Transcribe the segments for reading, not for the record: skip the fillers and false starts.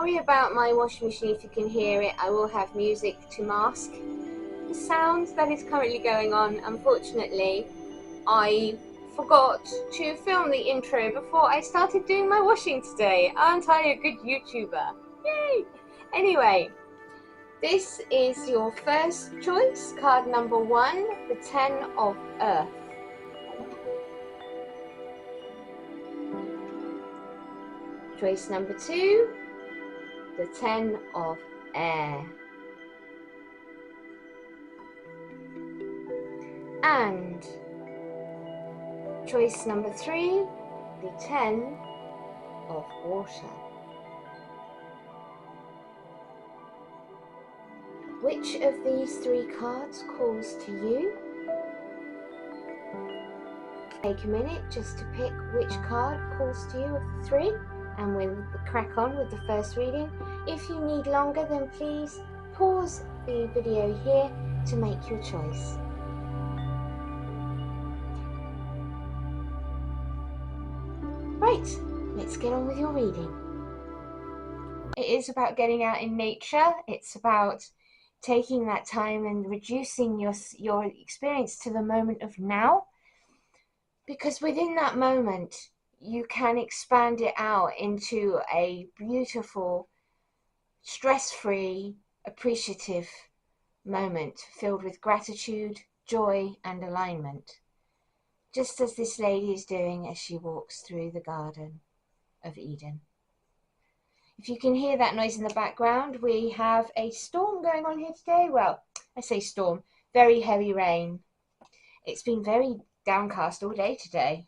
Sorry about my washing machine if you can hear it. I will have music to mask the sound that is currently going on. Unfortunately, I forgot to film the intro before I started doing my washing today. Aren't I a good YouTuber? Yay! Anyway, this is your first choice, card number 1, the 10 of Earth. Choice number 2, the 10 of Air. And choice number 3, the 10 of Water. Which of these 3 cards calls to you? Take a minute just to pick which card calls to you of the 3, and we'll crack on with the first reading. If you need longer, then please pause the video here to make your choice. Right, let's get on with your reading. It is about getting out in nature. It's about taking that time and reducing your experience to the moment of now, because within that moment you can expand it out into a beautiful, stress-free, appreciative moment filled with gratitude, joy and alignment, just as this lady is doing as she walks through the Garden of Eden. If you can hear that noise in the background, we have a storm going on here today. Well, I say storm, very heavy rain. It's been very downcast all day today.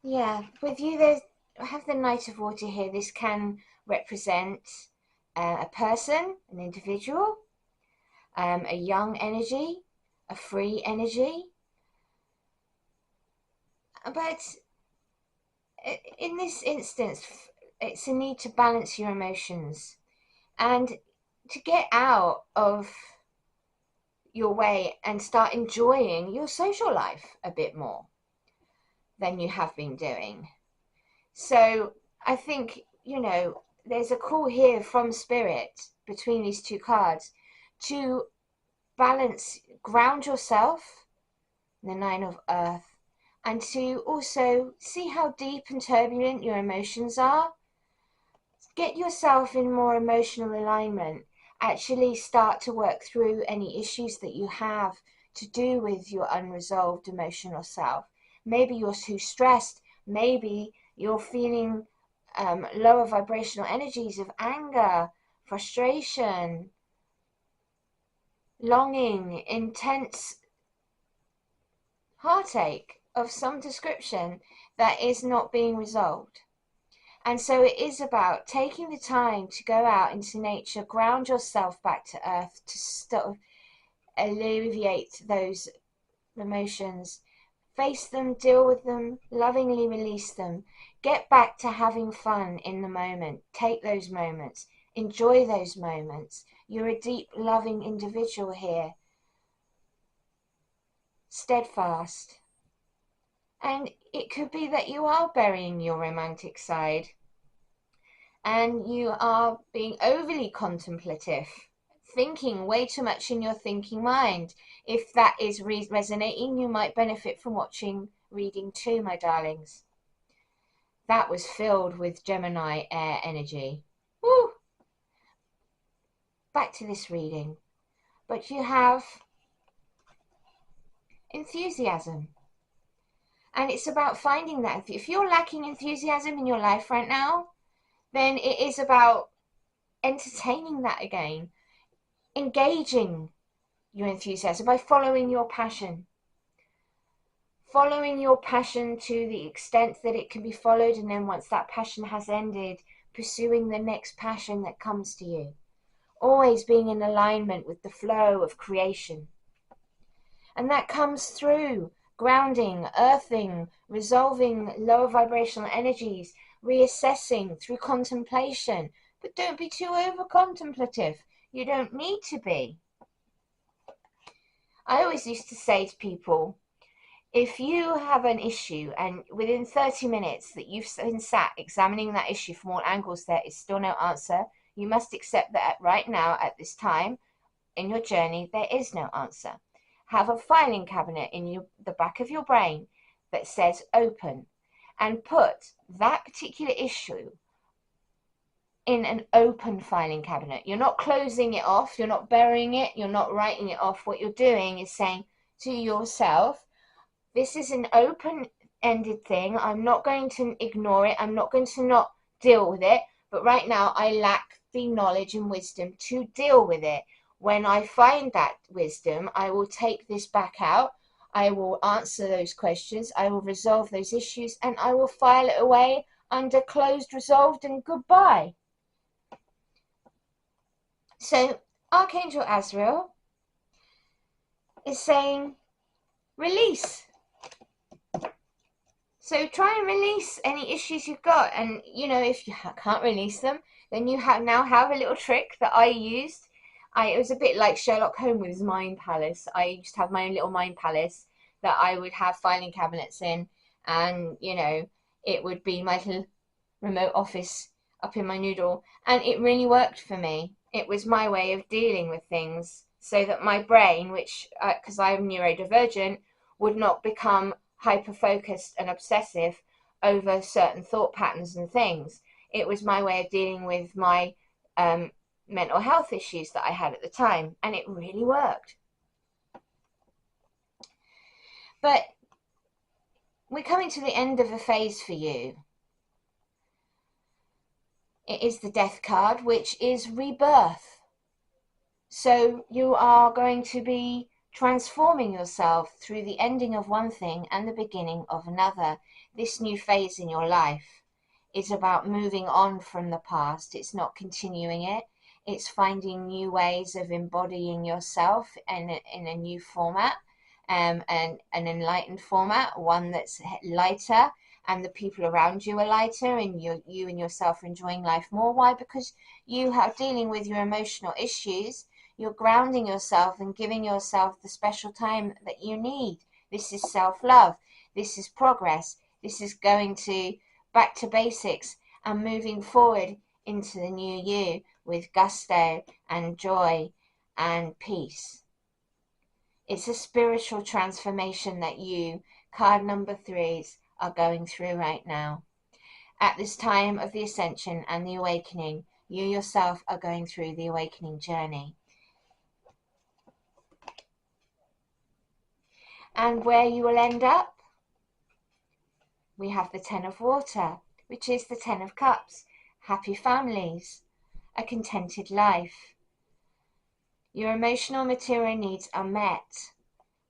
Yeah, with you, I have the Knight of Water here. This can represent a person, an individual, a young energy, a free energy. But in this instance, it's a need to balance your emotions and to get out of your way and start enjoying your social life a bit more than you have been doing. So I think, there's a call here from Spirit between these 2 cards to balance, ground yourself, the 9 of Earth, and to also see how deep and turbulent your emotions are. Get yourself in more emotional alignment. Actually start to work through any issues that you have to do with your unresolved emotional self. Maybe you're too stressed. Maybe you're feeling lower vibrational energies of anger, frustration, longing, intense heartache of some description that is not being resolved. And so it is about taking the time to go out into nature, ground yourself back to earth, to sort of alleviate those emotions, face them, deal with them, lovingly release them, get back to having fun in the moment, take those moments, enjoy those moments. You're a deep, loving individual here, steadfast. And it could be that you are burying your romantic side and you are being overly contemplative, thinking way too much in your thinking mind. If that is resonating, you might benefit from watching reading 2, my darlings. That was filled with Gemini air energy. Woo! Back to this reading. But you have enthusiasm. And it's about finding that. If you're lacking enthusiasm in your life right now, then it is about entertaining that again, engaging your enthusiasm by following your passion. Following your passion to the extent that it can be followed, and then once that passion has ended, pursuing the next passion that comes to you. Always being in alignment with the flow of creation. And that comes through grounding, earthing, resolving lower vibrational energies, reassessing through contemplation. But don't be too over contemplative. You don't need to be. I always used to say to people, if you have an issue and within 30 minutes that you've been sat examining that issue from all angles, there is still no answer, you must accept that right now, at this time in your journey, there is no answer. Have a filing cabinet in the back of your brain that says open, and put that particular issue in an open filing cabinet. You're not closing it off, you're not burying it, you're not writing it off. What you're doing is saying to yourself, this is an open-ended thing. I'm not going to ignore it. I'm not going to not deal with it. But right now, I lack the knowledge and wisdom to deal with it. When I find that wisdom, I will take this back out. I will answer those questions. I will resolve those issues, and I will file it away under closed, resolved, and goodbye. So Archangel Azrael is saying, release. So try and release any issues you've got. And, you know, if you can't release them, then you now have a little trick that I used. It was a bit like Sherlock Holmes with his mind palace. I used to have my own little mind palace that I would have filing cabinets in. And, you know, it would be my little remote office up in my noodle. And it really worked for me. It was my way of dealing with things so that my brain, which, because I'm neurodivergent, would not become hyper-focused and obsessive over certain thought patterns and things. It was my way of dealing with my mental health issues that I had at the time, and it really worked. But we're coming to the end of a phase for you. It is the Death card, which is rebirth. So you are going to be transforming yourself through the ending of one thing and the beginning of another. This new phase in your life is about moving on from the past. It's not continuing it. It's finding new ways of embodying yourself in a new format, and an enlightened format, one that's lighter, and the people around you are lighter, and you and yourself are enjoying life more. Why? Because you are dealing with your emotional issues. You're grounding yourself and giving yourself the special time that you need. This is self-love. This is progress. This is going to back to basics and moving forward into the new you with gusto and joy and peace. It's a spiritual transformation that you, card number 3s, are going through right now. At this time of the ascension and the awakening, you yourself are going through the awakening journey. And where you will end up, we have the 10 of water, which is the 10 of cups. Happy families, a contented life. Your emotional material needs are met,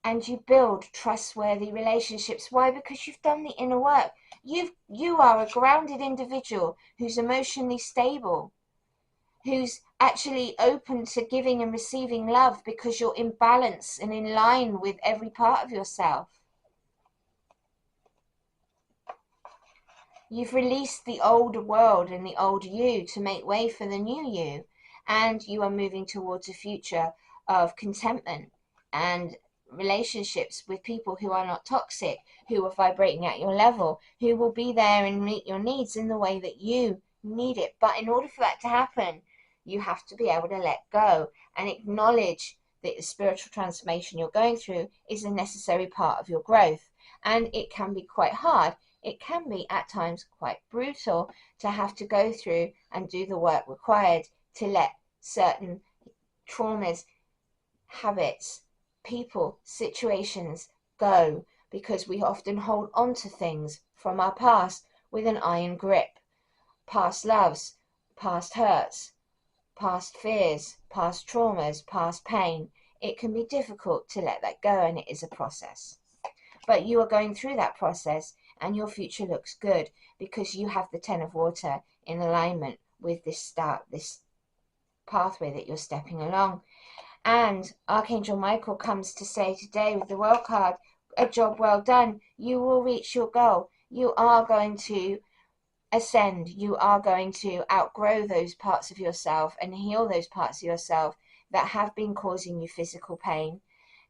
and you build trustworthy relationships. Why? Because you've done the inner work. You are a grounded individual who's emotionally stable, who's actually open to giving and receiving love because you're in balance and in line with every part of yourself. You've released the old world and the old you to make way for the new you, and you are moving towards a future of contentment and relationships with people who are not toxic, who are vibrating at your level, who will be there and meet your needs in the way that you need it. But in order for that to happen, you have to be able to let go and acknowledge that the spiritual transformation you're going through is a necessary part of your growth. And it can be quite hard. It can be at times quite brutal to have to go through and do the work required to let certain traumas, habits, people, situations go, because we often hold on to things from our past with an iron grip. Past loves, past hurts, past fears, past traumas, past pain. It can be difficult to let that go, and it is a process. But you are going through that process, and your future looks good because you have the 10 of water in alignment with this pathway that you're stepping along. And Archangel Michael comes to say today with the World card, a job well done. You will reach your goal. You are going to ascend. You are going to outgrow those parts of yourself and heal those parts of yourself that have been causing you physical pain,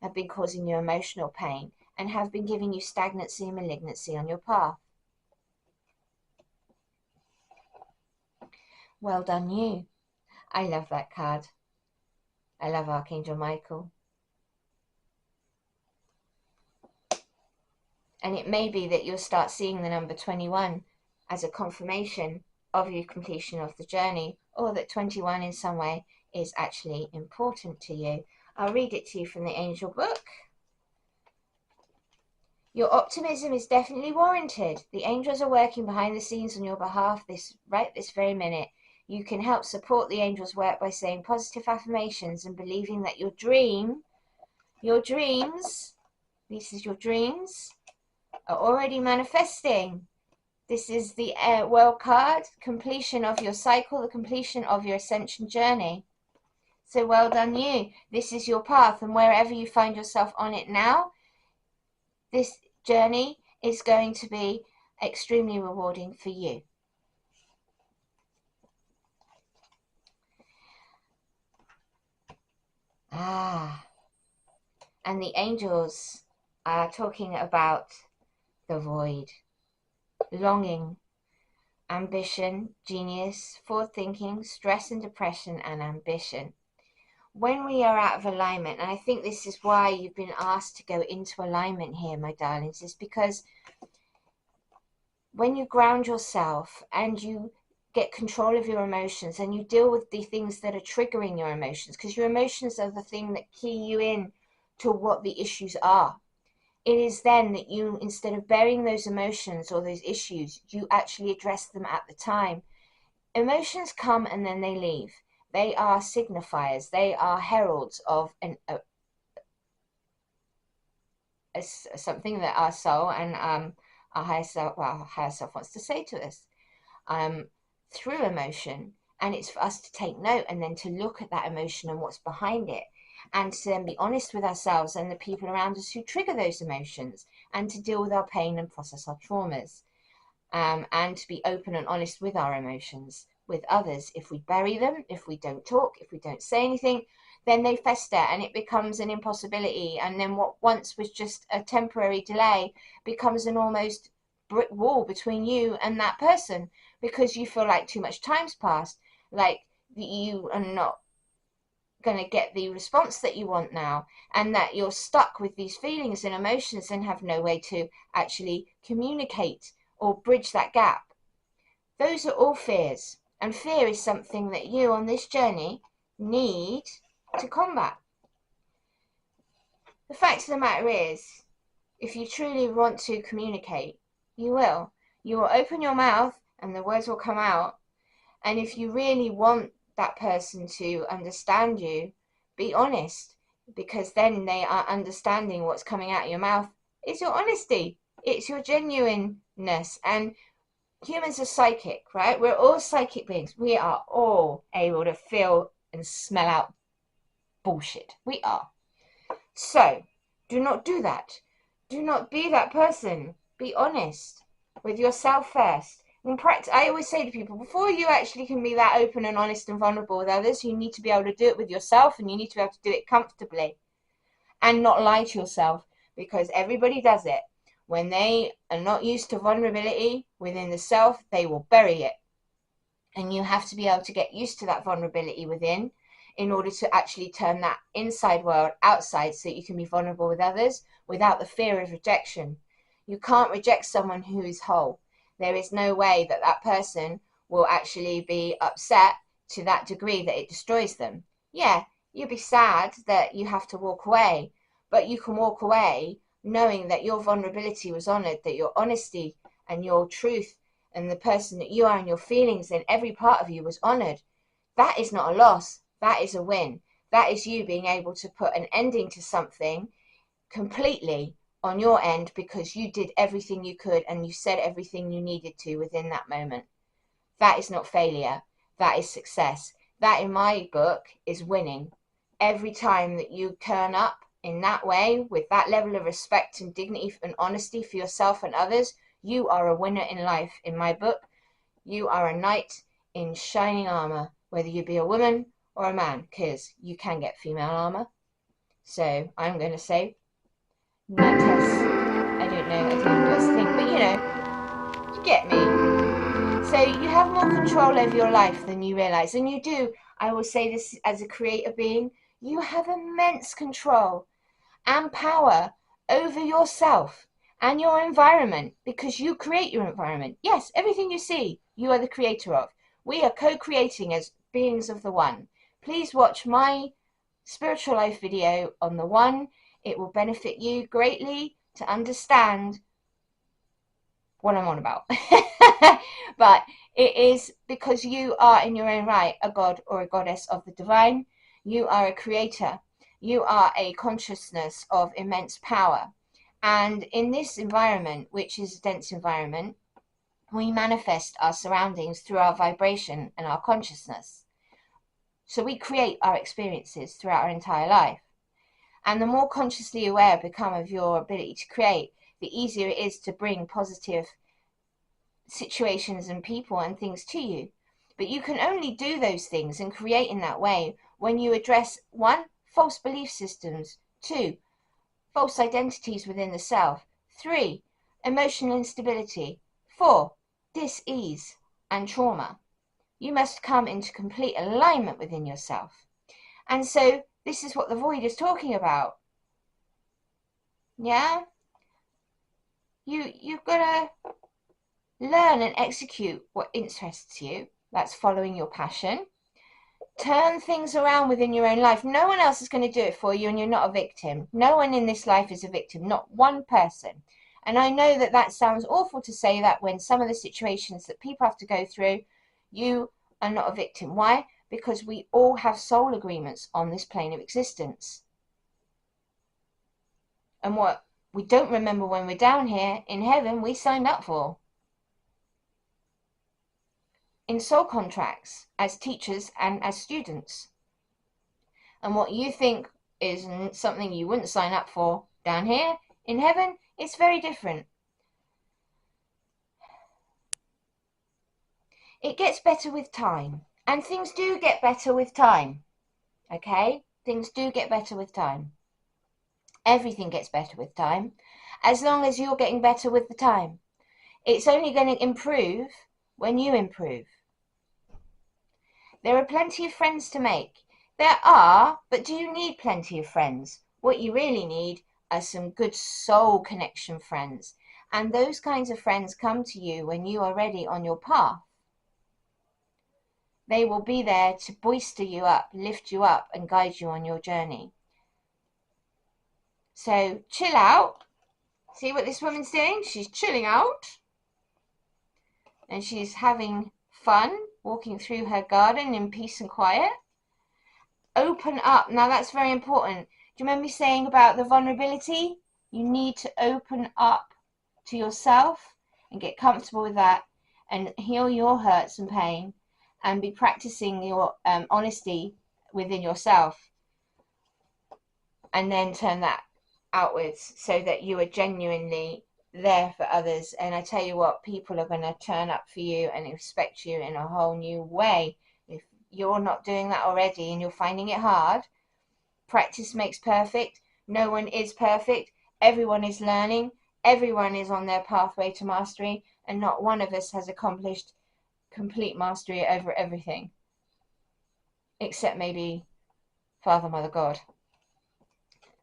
have been causing you emotional pain. and have been giving you stagnancy and malignancy on your path. Well done, you. I love that card. I love Archangel Michael. And it may be that you'll start seeing the number 21 as a confirmation of your completion of the journey, or that 21 in some way is actually important to you. I'll read it to you from the Angel book. Your optimism is definitely warranted. The angels are working behind the scenes on your behalf this very minute. You can help support the angels' work by saying positive affirmations and believing that your dreams, this is your dreams, are already manifesting. This is the World card, completion of your cycle, the completion of your ascension journey. So well done, you. This is your path, and wherever you find yourself on it now, this journey is going to be extremely rewarding for you. And the angels are talking about the void, longing, ambition, genius, forward thinking, stress and depression, and ambition. When we are out of alignment, and I think this is why you've been asked to go into alignment here, my darlings, is because when you ground yourself and you get control of your emotions and you deal with the things that are triggering your emotions, because your emotions are the thing that key you in to what the issues are. It is then that you, instead of burying those emotions or those issues, you actually address them at the time. Emotions come and then they leave. They are signifiers. They are heralds of something that our soul and our higher self wants to say to us through emotion. And it's for us to take note and then to look at that emotion and what's behind it, and to then be honest with ourselves and the people around us who trigger those emotions, and to deal with our pain and process our traumas, and to be open and honest with our emotions with others. If we bury them, if we don't talk, if we don't say anything, then they fester and it becomes an impossibility. And then what once was just a temporary delay becomes an almost brick wall between you and that person, because you feel like too much time's passed, like you are not going to get the response that you want now, and that you're stuck with these feelings and emotions and have no way to actually communicate or bridge that gap. Those are all fears, and fear is something that you on this journey need to combat. The fact of the matter is, if you truly want to communicate, you will open your mouth and the words will come out. And if you really want that person to understand you, be honest, because then they are understanding what's coming out of your mouth. It's your honesty, it's your genuineness. And humans are psychic, right? We're all psychic beings. We are all able to feel and smell out bullshit. We are. So do not do that. Do not be that person. Be honest with yourself first. In practice, I always say to people, before you actually can be that open and honest and vulnerable with others, you need to be able to do it with yourself, and you need to be able to do it comfortably and not lie to yourself, because everybody does it. When they are not used to vulnerability within the self, they will bury it. And you have to be able to get used to that vulnerability within in order to actually turn that inside world outside, so that you can be vulnerable with others without the fear of rejection. You can't reject someone who is whole. There is no way that that person will actually be upset to that degree that it destroys them. Yeah, you'll be sad that you have to walk away, but you can walk away knowing that your vulnerability was honored, that your honesty and your truth and the person that you are and your feelings and every part of you was honored. That is not a loss. That is a win. That is you being able to put an ending to something completely on your end, because you did everything you could and you said everything you needed to within that moment. That is not failure. That is success. That, in my book, is winning. Every time that you turn up in that way, with that level of respect and dignity and honesty for yourself and others, you are a winner in life. In my book, you are a knight in shining armor, whether you be a woman or a man, because you can get female armor. So I'm going to say, Night tests. I don't know. I don't know if that's a thing, but you get me. So you have more control over your life than you realize, and you do. I will say this as a creator being: you have immense control and power over yourself and your environment, because you create your environment. Yes, everything you see, you are the creator of. We are co-creating as beings of the One. Please watch my spiritual life video on the One. It will benefit you greatly to understand what I'm on about. But it is because you are in your own right a god or a goddess of the divine. You are a creator. You are a consciousness of immense power. And in this environment, which is a dense environment, we manifest our surroundings through our vibration and our consciousness. So we create our experiences throughout our entire life. And the more consciously aware you become of your ability to create, the easier it is to bring positive situations and people and things to you. But you can only do those things and create in that way when you address 1, false belief systems, 2, false identities within the self, 3, emotional instability, 4, dis-ease and trauma. You must come into complete alignment within yourself. And so this is what the void is talking about. Yeah? You've got to learn and execute what interests you. That's following your passion. Turn things around within your own life. No one else is going to do it for you, and you're not a victim. No one in this life is a victim, not one person. And I know that that sounds awful to say that when some of the situations that people have to go through, you are not a victim. Why? Because we all have soul agreements on this plane of existence. And what we don't remember when we're down here in heaven, we signed up for. In soul contracts as teachers and as students. And what you think is something you wouldn't sign up for down here in heaven, it's very different. It gets better with time, and things do get better with time. Okay, things do get better with time. Everything gets better with time, as long as you're getting better with the time. It's only going to improve when you improve. There are plenty of friends to make. There are, but do you need plenty of friends? What you really need are some good soul connection friends. And those kinds of friends come to you when you are ready on your path. They will be there to bolster you up, lift you up, and guide you on your journey. So chill out. See what this woman's doing? She's chilling out. And she's having fun, walking through her garden in peace and quiet. Open up. Now that's very important. Do you remember me saying about the vulnerability? You need to open up to yourself and get comfortable with that and heal your hurts and pain and be practicing your honesty within yourself, and then turn that outwards so that you are genuinely there for others. And I tell you what, people are going to turn up for you and respect you in a whole new way. If you're not doing that already and you're finding it hard, practice makes perfect. No one is perfect. Everyone is learning. Everyone is on their pathway to mastery, and not one of us has accomplished complete mastery over everything, except maybe Father, Mother, God.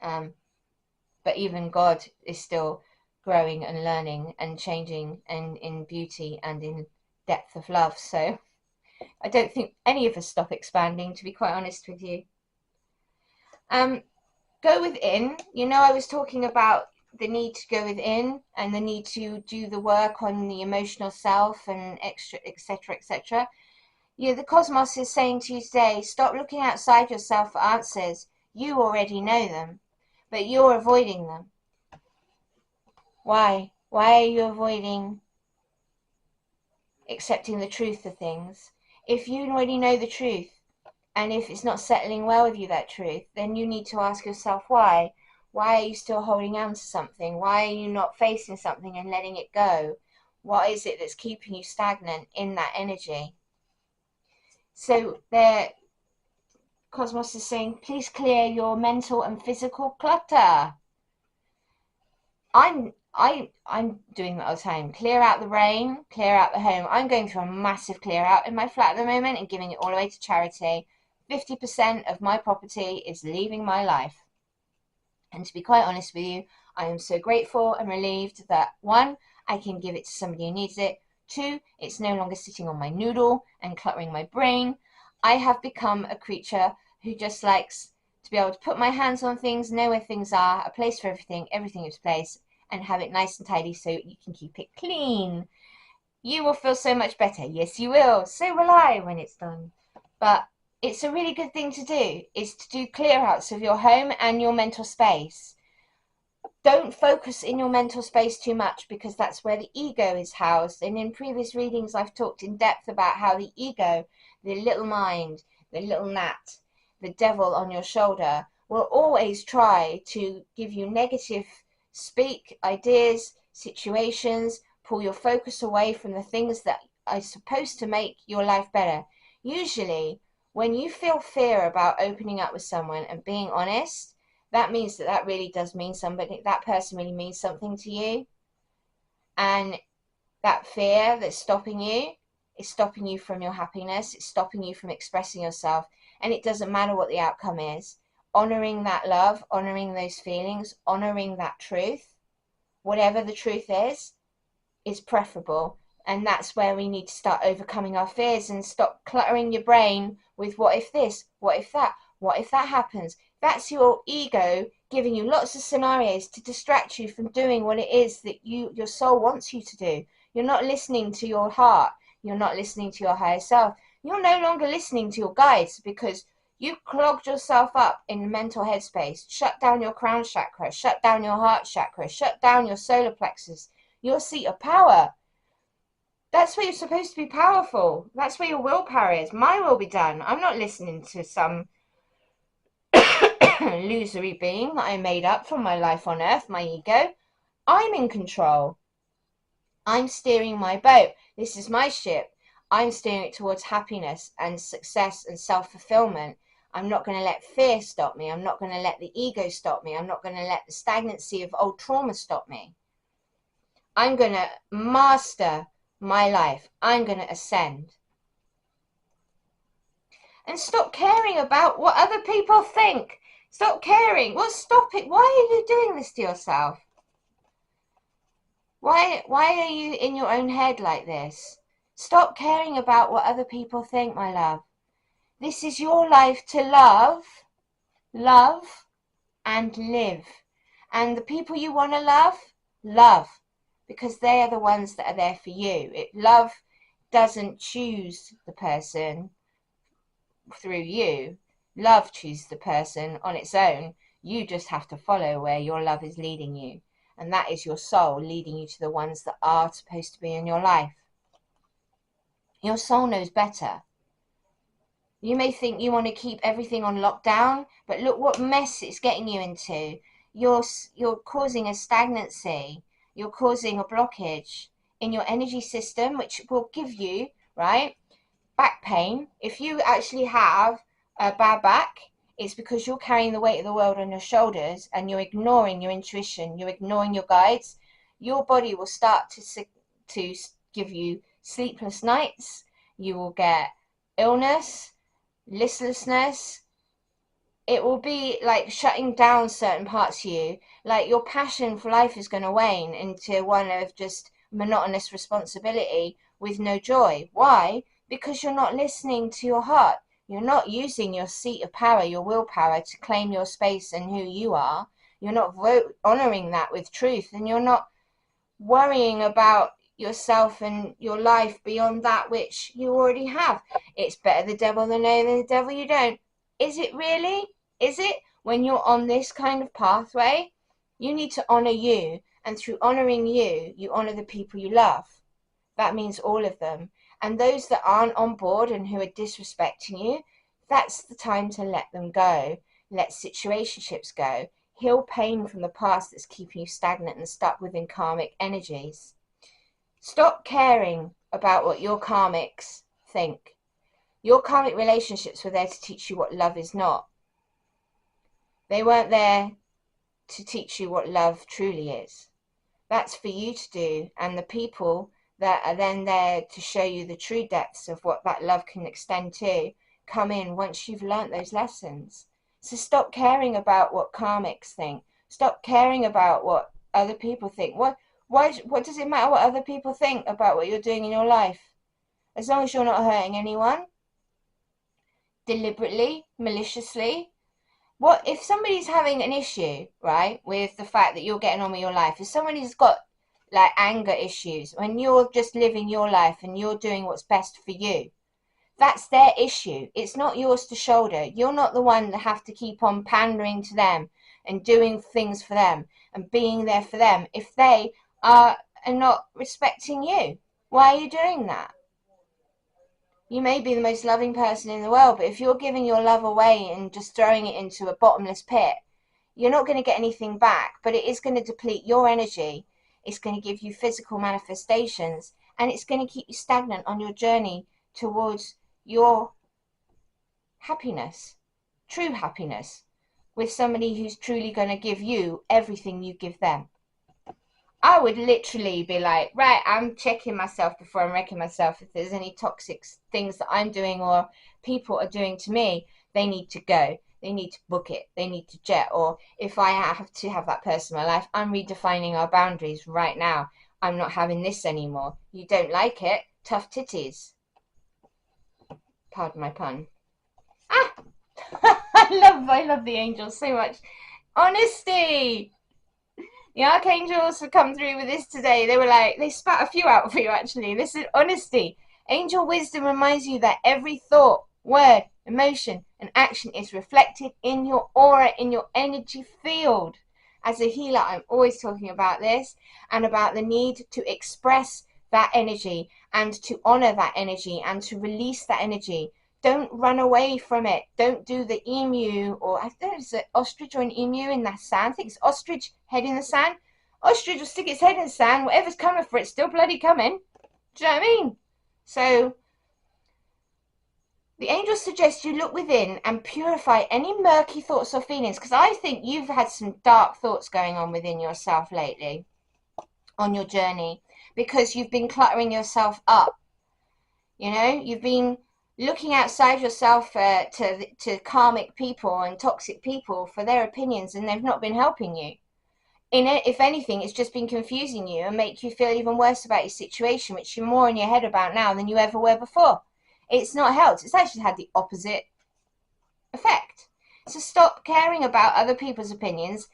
But even God is still growing and learning and changing, and in beauty and in depth of love. So I don't think any of us stop expanding, to be quite honest with you. Go within. I was talking about the need to go within and the need to do the work on the emotional self and extra, etc., etc. The cosmos is saying to you today, stop looking outside yourself for answers. You already know them, but you're avoiding them. Why? Why are you avoiding accepting the truth of things? If you already know the truth, and if it's not settling well with you, that truth, then you need to ask yourself why. Why are you still holding on to something? Why are you not facing something and letting it go? What is it that's keeping you stagnant in that energy? So the cosmos is saying, please clear your mental and physical clutter. I'm doing that all the time. Clear out the rain, clear out the home. I'm going through a massive clear out in my flat at the moment and giving it all away to charity. 50% of my property is leaving my life. And to be quite honest with you, I am so grateful and relieved that one, I can give it to somebody who needs it. Two, it's no longer sitting on my noodle and cluttering my brain. I have become a creature who just likes to be able to put my hands on things, know where things are, a place for everything, everything is place, and have it nice and tidy so you can keep it clean. You will feel so much better. Yes, you will. So will I when it's done. But it's a really good thing to do, is to do clear outs of your home and your mental space. Don't focus in your mental space too much, because that's where the ego is housed. And in previous readings, I've talked in depth about how the ego, the little mind, the little gnat, the devil on your shoulder, will always try to give you negative speak, ideas, situations, pull your focus away from the things that are supposed to make your life better. Usually, when you feel fear about opening up with someone and being honest, that means that that really does mean somebody, that person really means something to you. And that fear that's stopping you is stopping you from your happiness. It's stopping you from expressing yourself. And it doesn't matter what the outcome is. Honoring that love, honoring those feelings, honoring that truth, whatever the truth is preferable. And that's where we need to start overcoming our fears and stop cluttering your brain with what if this, what if that, what if that happens. That's your ego giving you lots of scenarios to distract you from doing what it is that your soul wants you to do. You're not listening to your heart. You're not listening to your higher self. You're no longer listening to your guides because you clogged yourself up in the mental headspace. Shut down your crown chakra, shut down your heart chakra, shut down your solar plexus, your seat of power. That's where you're supposed to be powerful. That's where your willpower is. My will be done. I'm not listening to some illusory being that I made up from my life on earth, my ego. I'm in control. I'm steering my boat. This is my ship. I'm steering it towards happiness and success and self-fulfillment. I'm not going to let fear stop me. I'm not going to let the ego stop me. I'm not going to let the stagnancy of old trauma stop me. I'm going to master my life. I'm going to ascend. And stop caring about what other people think. Stop caring. Well, stop it. Why are you doing this to yourself? Why are you in your own head like this? Stop caring about what other people think, my love. This is your life to love, and live. And the people you want to love, because they are the ones that are there for you. Love doesn't choose the person through you. Love chooses the person on its own. You just have to follow where your love is leading you. And that is your soul leading you to the ones that are supposed to be in your life. Your soul knows better. You may think you want to keep everything on lockdown, but look what mess it's getting you into. You're causing a stagnancy. You're causing a blockage in your energy system, which will give you, right, back pain. If you actually have a bad back, it's because you're carrying the weight of the world on your shoulders and you're ignoring your intuition. You're ignoring your guides. Your body will start to give you sleepless nights. You will get illness, listlessness. It will be like shutting down certain parts of you. Like your passion for life is going to wane into one of just monotonous responsibility with no joy. Why? Because you're not listening to your heart. You're not using your seat of power, your willpower, to claim your space and who you are. You're not honoring that with truth, and you're not worrying about yourself and your life beyond that which you already have. It's better the devil than the devil you don't. Is it really? Is it? When you're on this kind of pathway, you need to honor you, and through honoring you, you honor the people you love. That means all of them. And those that aren't on board and who are disrespecting you, that's the time to let them go. Let situationships go. Heal pain from the past that's keeping you stagnant and stuck within karmic energies. Stop caring about what your karmics think. Your karmic relationships were there to teach you what love is not. They weren't there to teach you what love truly is. That's for you to do. And the people that are then there to show you the true depths of what that love can extend to come in once you've learnt those lessons. So stop caring about what karmics think. Stop caring about what other people think. What does it matter what other people think about what you're doing in your life? As long as you're not hurting anyone, deliberately, maliciously. What if somebody's having an issue, right, with the fact that you're getting on with your life? If somebody's got like anger issues, when you're just living your life and you're doing what's best for you, that's their issue. It's not yours to shoulder. You're not the one that have to keep on pandering to them and doing things for them and being there for them if they are not respecting you. Why are you doing that? You may be the most loving person in the world, but if you're giving your love away and just throwing it into a bottomless pit, you're not going to get anything back, but it is going to deplete your energy. It's going to give you physical manifestations, and it's going to keep you stagnant on your journey towards your happiness, true happiness, with somebody who's truly going to give you everything you give them. I would literally be like, right, I'm checking myself before I'm wrecking myself. If there's any toxic things that I'm doing or people are doing to me, they need to go. They need to book it. They need to jet. Or if I have to have that person in my life, I'm redefining our boundaries right now. I'm not having this anymore. You don't like it? Tough titties. Pardon my pun. Ah! I love the angels so much. Honesty! The archangels have come through with this today. They were like, they spat a few out for you actually. This is honesty. Angel wisdom reminds you that every thought, word, emotion, and action is reflected in your aura, in your energy field. As a healer, I'm always talking about this and about the need to express that energy and to honor that energy and to release that energy. Don't run away from it. Don't do the emu, or I don't know if it's an ostrich or an emu in the sand. I think it's ostrich, head in the sand. Ostrich will stick its head in the sand. Whatever's coming for it's still bloody coming. Do you know what I mean? So the angels suggest you look within and purify any murky thoughts or feelings, because I think you've had some dark thoughts going on within yourself lately on your journey, because you've been cluttering yourself up. You know, you've been looking outside yourself to karmic people and toxic people for their opinions, and they've not been helping you. If anything, it's just been confusing you and make you feel even worse about your situation, which you're more in your head about now than you ever were before. It's not helped. It's actually had the opposite effect. So stop caring about other people's opinions.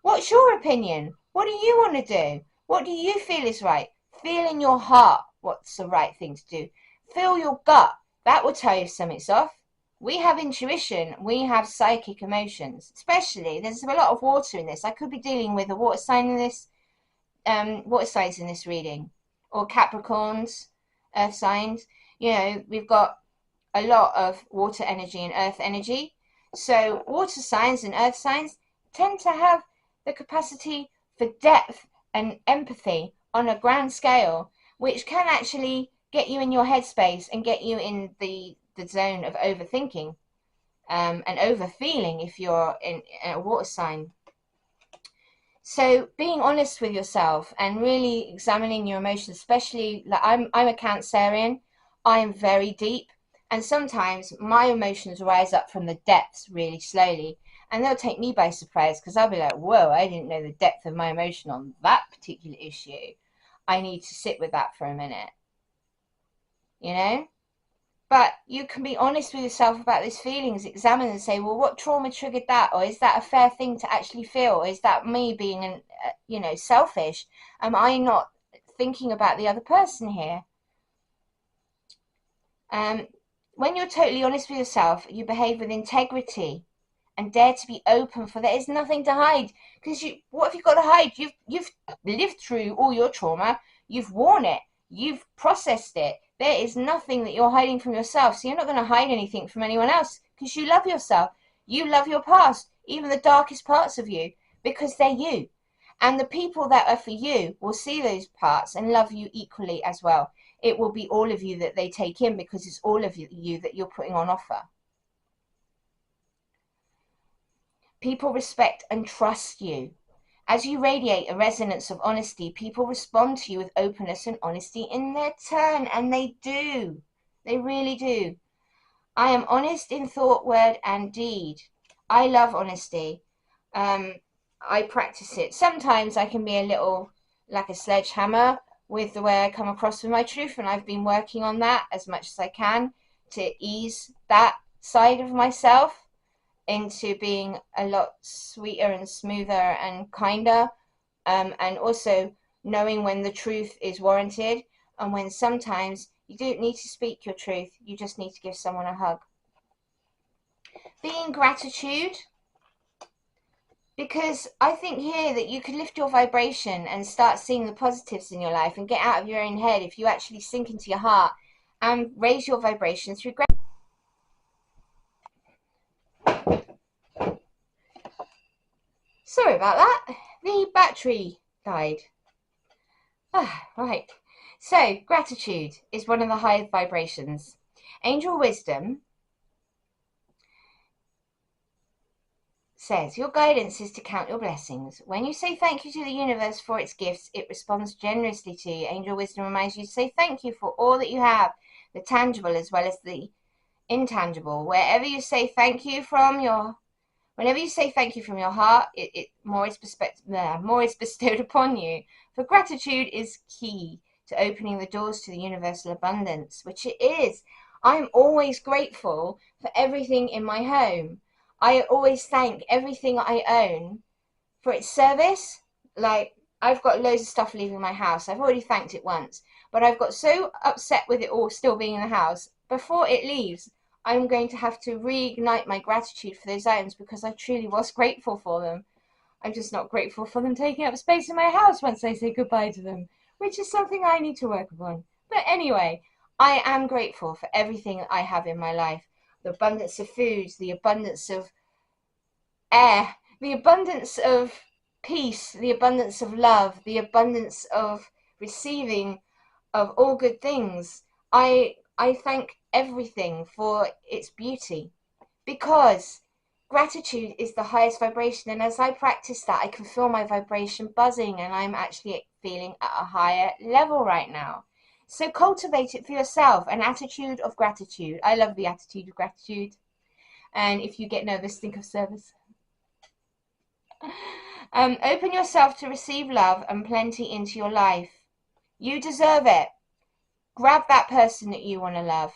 What's your opinion? What do you want to do? What do you feel is right? Feel in your heart what's the right thing to do. Feel your gut. That will tell you if something's off. We have intuition. We have psychic emotions. Especially, there's a lot of water in this. I could be dealing with a water sign in this, water signs in this reading, or Capricorns, earth signs. You know, we've got a lot of water energy and earth energy. So water signs and earth signs tend to have the capacity for depth and empathy on a grand scale, which can actually get you in your headspace and get you in the zone of overthinking and overfeeling if you're in a water sign. So being honest with yourself and really examining your emotions, especially like I'm a Cancerian, I am very deep, and sometimes my emotions rise up from the depths really slowly, and they'll take me by surprise because I'll be like, whoa, I didn't know the depth of my emotion on that particular issue. I need to sit with that for a minute. You know? But you can be honest with yourself about these feelings, examine and say, well, what trauma triggered that? Or is that a fair thing to actually feel? Or is that me being, selfish? Am I not thinking about the other person here? When you're totally honest with yourself, you behave with integrity and dare to be open, for there is nothing to hide. Because what have you got to hide? You've lived through all your trauma. You've worn it. You've processed it. There is nothing that you're hiding from yourself. So you're not going to hide anything from anyone else because you love yourself. You love your past, even the darkest parts of you, because they're you. And the people that are for you will see those parts and love you equally as well. It will be all of you that they take in because it's all of you that you're putting on offer. People respect and trust you. As you radiate a resonance of honesty, people respond to you with openness and honesty in their turn, and they do. They really do. I am honest in thought, word, and deed. I love honesty. I practice it. Sometimes I can be a little like a sledgehammer with the way I come across with my truth, and I've been working on that as much as I can to ease that side of myself into being a lot sweeter and smoother and kinder, and also knowing when the truth is warranted and when sometimes you don't need to speak your truth, you just need to give someone a hug. Be in gratitude, because I think here that you could lift your vibration and start seeing the positives in your life and get out of your own head if you actually sink into your heart and raise your vibration through gratitude. Sorry about that. The battery died. Right. So, gratitude is one of the highest vibrations. Angel wisdom says, your guidance is to count your blessings. When you say thank you to the universe for its gifts, it responds generously to you. Angel wisdom reminds you to say thank you for all that you have, the tangible as well as the intangible. Whenever you say thank you from your heart, more is bestowed upon you. For gratitude is key to opening the doors to the universal abundance, which it is. I'm always grateful for everything in my home. I always thank everything I own for its service. Like, I've got loads of stuff leaving my house. I've already thanked it once, but I've got so upset with it all still being in the house. Before it leaves, I'm going to have to reignite my gratitude for those items because I truly was grateful for them. I'm just not grateful for them taking up space in my house once I say goodbye to them, which is something I need to work upon. But anyway, I am grateful for everything I have in my life. The abundance of foods, the abundance of air, the abundance of peace, the abundance of love, the abundance of receiving of all good things. I thank everything for its beauty, because gratitude is the highest vibration, and as I practice that, I can feel my vibration buzzing, and I'm actually feeling at a higher level right now. So cultivate it for yourself, an attitude of gratitude. I love the attitude of gratitude. And if you get nervous, think of service. Open yourself to receive love and plenty into your life. You deserve it. Grab that person that you want to love.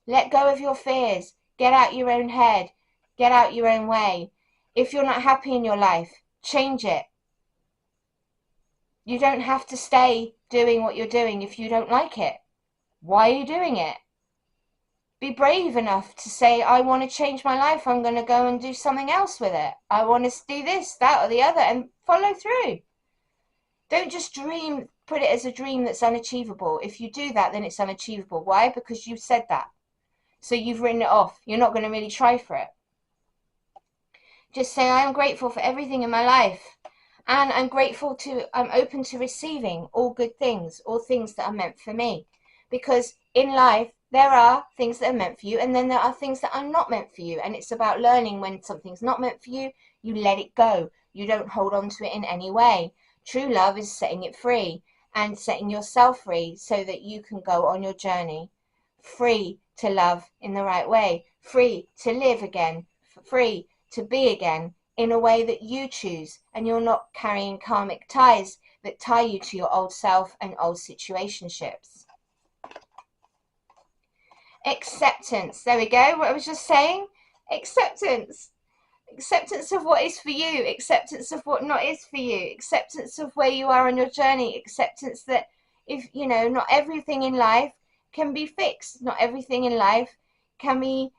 Let go of your fears. Get out your own head. Get out your own way. If you're not happy in your life, change it. You don't have to stay doing what you're doing if you don't like it. Why are you doing it? Be brave enough to say, I want to change my life. I'm going to go and do something else with it. I want to do this, that, or the other, and follow through. Don't just dream, put it as a dream that's unachievable. If you do that, then it's unachievable. Why? Because you said that. So you've written it off. You're not going to really try for it. Just say, I am grateful for everything in my life. And I'm open to receiving all good things, all things that are meant for me. Because in life, there are things that are meant for you, and then there are things that are not meant for you. And it's about learning when something's not meant for you, you let it go. You don't hold on to it in any way. True love is setting it free and setting yourself free so that you can go on your journey. Free to love in the right way. Free to live again. Free to be again in a way that you choose, and you're not carrying karmic ties that tie you to your old self and old situationships. Acceptance. There we go. What I was just saying. Acceptance. Acceptance of what is for you. Acceptance of what not is for you. Acceptance of where you are on your journey. Acceptance that not everything in life can be fixed. Not everything in life can be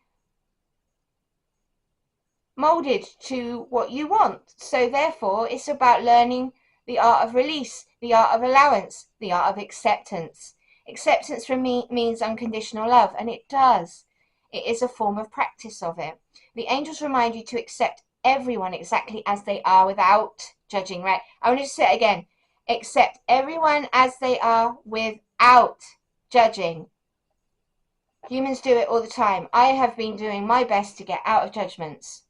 molded to what you want. So therefore, it's about learning the art of release, the art of allowance, the art of acceptance. Acceptance for me means unconditional love, and it does. It is a form of practice of it. The angels remind you to accept everyone exactly as they are without judging, right? I want you to say it again. Accept everyone as they are without judging. Humans do it all the time. I have been doing my best to get out of judgments.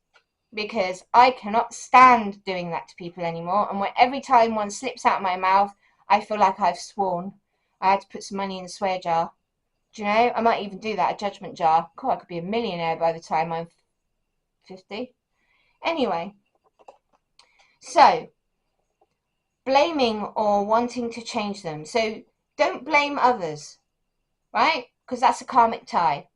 because I cannot stand doing that to people anymore. And every time one slips out of my mouth, I feel like I've sworn. I had to put some money in the swear jar. Do you know? I might even do that, a judgment jar. God, I could be a millionaire by the time I'm 50. Anyway, so blaming or wanting to change them. So don't blame others, right? Because that's a karmic tie.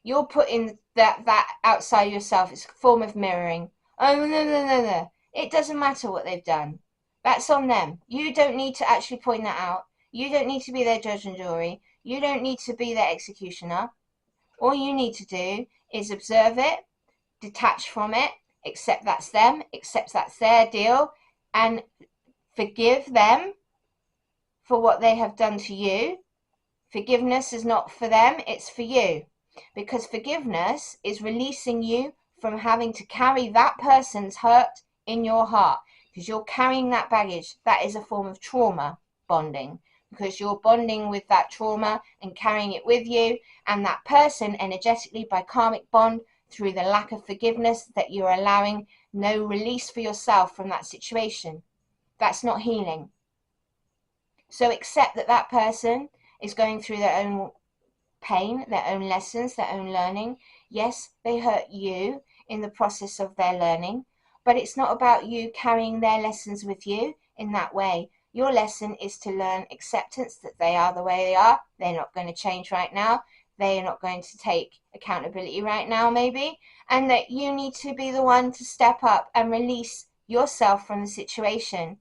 You're putting that outside yourself. It's a form of mirroring. Oh, no. It doesn't matter what they've done. That's on them. You don't need to actually point that out. You don't need to be their judge and jury. You don't need to be their executioner. All you need to do is observe it, detach from it, accept that's them, accept that's their deal, and forgive them for what they have done to you. Forgiveness is not for them, it's for you. Because forgiveness is releasing you from having to carry that person's hurt in your heart. Because you're carrying that baggage. That is a form of trauma bonding. Because you're bonding with that trauma and carrying it with you. And that person energetically, by karmic bond, through the lack of forgiveness, that you're allowing no release for yourself from that situation. That's not healing. So accept that that person is going through their own pain, their own lessons, their own learning. Yes, they hurt you in the process of their learning, but it's not about you carrying their lessons with you in that way. Your lesson is to learn acceptance that they are the way they are. They're not going to change right now. They are not going to take accountability right now, maybe, and that you need to be the one to step up and release yourself from the situation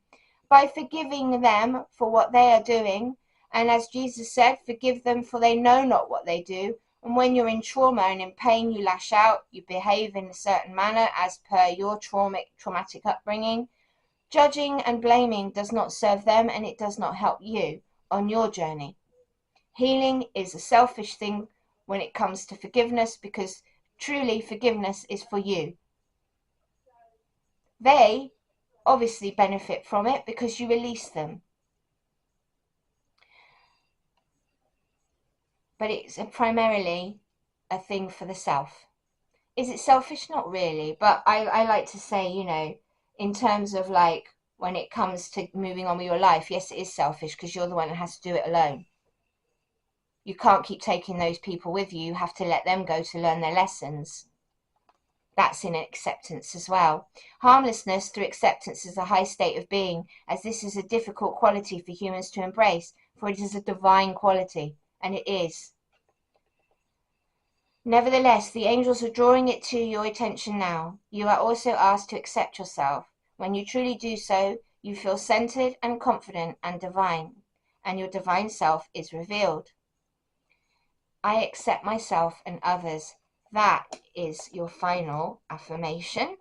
by forgiving them for what they are doing. And as Jesus said, forgive them for they know not what they do. And when you're in trauma and in pain, you lash out, you behave in a certain manner as per your traumatic upbringing. Judging and blaming does not serve them, and it does not help you on your journey. Healing is a selfish thing when it comes to forgiveness, because truly forgiveness is for you. They obviously benefit from it because you release them. But it's primarily a thing for the self. Is it selfish? Not really. But I like to say, in terms of like when it comes to moving on with your life, yes, it is selfish because you're the one that has to do it alone. You can't keep taking those people with you. You have to let them go to learn their lessons. That's in acceptance as well. Harmlessness through acceptance is a high state of being, as this is a difficult quality for humans to embrace, for it is a divine quality, and it is. Nevertheless, the angels are drawing it to your attention now. You are also asked to accept yourself. When you truly do so, you feel centered and confident and divine, and your divine self is revealed. I accept myself and others. That is your final affirmation.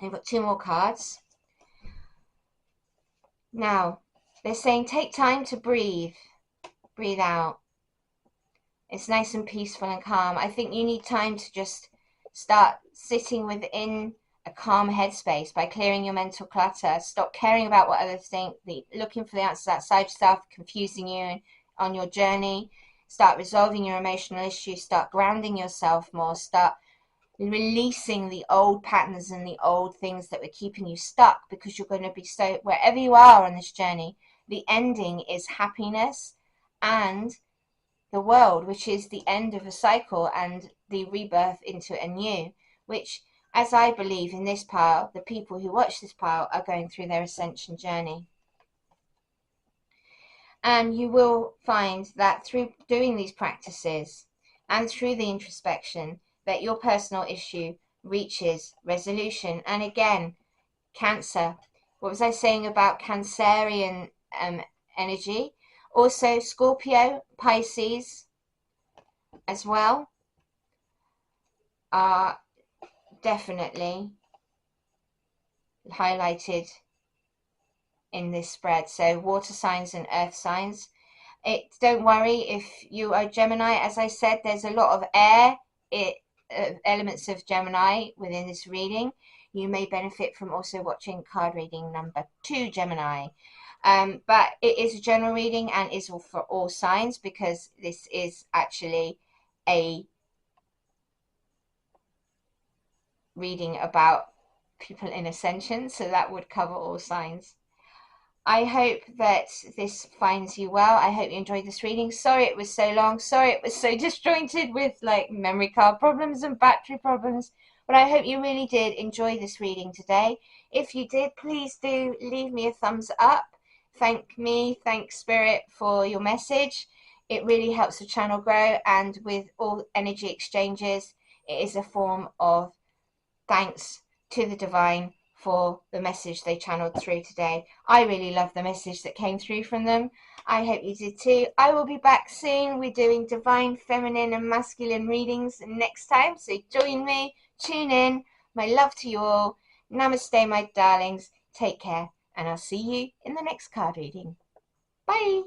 I've got 2 more cards. Now, they're saying take time to breathe. Breathe out. It's nice and peaceful and calm. I think you need time to just start sitting within a calm headspace by clearing your mental clutter. Stop caring about what others think, looking for the answers outside yourself, confusing you on your journey. Start resolving your emotional issues. Start grounding yourself more. Start releasing the old patterns and the old things that were keeping you stuck, because you're going to be so, wherever you are on this journey, the ending is happiness and the world, which is the end of a cycle and the rebirth into a new, which, as I believe in this pile, the people who watch this pile are going through their ascension journey. And you will find that through doing these practices and through the introspection, that your personal issue reaches resolution. And again, Cancer. What was I saying about Cancerian energy? Also, Scorpio, Pisces as well are definitely highlighted in this spread. So water signs and earth signs. Don't worry if you are Gemini. As I said, there's a lot of air elements of Gemini within this reading. You may benefit from also watching card reading number 2, Gemini. But it is a general reading and is for all signs, because this is actually a reading about people in ascension, so that would cover all signs. I hope that this finds you well. I hope you enjoyed this reading. Sorry it was so long. Sorry it was so disjointed with like memory card problems and battery problems. But I hope you really did enjoy this reading today. If you did, please do leave me a thumbs up. Thank me, thank Spirit for your message. It really helps the channel grow, and with all energy exchanges, it is a form of thanks to the divine for the message they channeled through today. I really love the message that came through from them. I hope you did too. I will be back soon. We're doing divine, feminine, and masculine readings next time, so join me, tune in. My love to you all. Namaste, my darlings. Take care, and I'll see you in the next card reading. Bye.